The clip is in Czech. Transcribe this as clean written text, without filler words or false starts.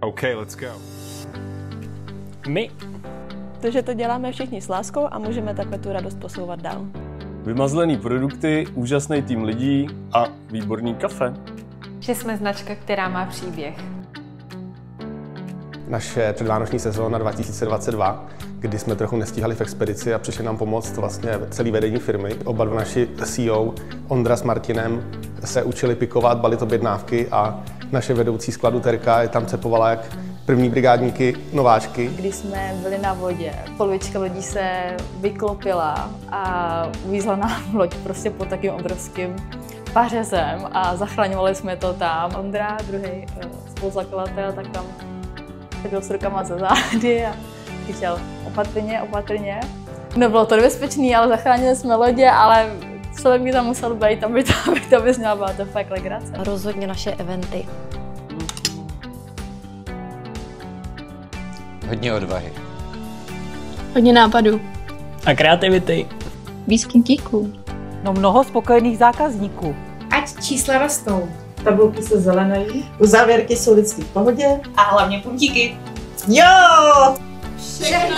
Okay, let's go. My. Takže to děláme všichni s láskou a můžeme takhle tu radost posouvat dál. Vymazlený produkty, úžasný tým lidí a výborný kafe. Že jsme značka, která má příběh. Naše předvánoční sezóna 2022, kdy jsme trochu nestíhali v expedici a přišli nám pomoct vlastně celý vedení firmy. Oba dva naši CEO, Ondra s Martinem, se učili pikovat, balit objednávky a naše vedoucí skladu Terka je tam cepovala jak první brigádníky nováčky. Když jsme byli na vodě, polovička lodí se vyklopila a uvízla nám loď prostě pod takým obrovským pařezem a zachraňovali jsme to tam. Ondra, druhý spoluzakladatel, tak tam byl s rukama za zády a křičel opatrně, opatrně. Nebylo to nebezpečný, ale zachránili jsme lodě, ale člověk by tam musel být, aby to vyzněla, byla to fakt legrace. Rozhodně naše eventy. Hodně odvahy. Hodně nápadů. A kreativity. Víc puntíků. No mnoho spokojených zákazníků. Ať čísla rostou. Tabulky se zelenají. Uzávěrky jsou vždycky v pohodě. A hlavně puntíky. Jo! Všechno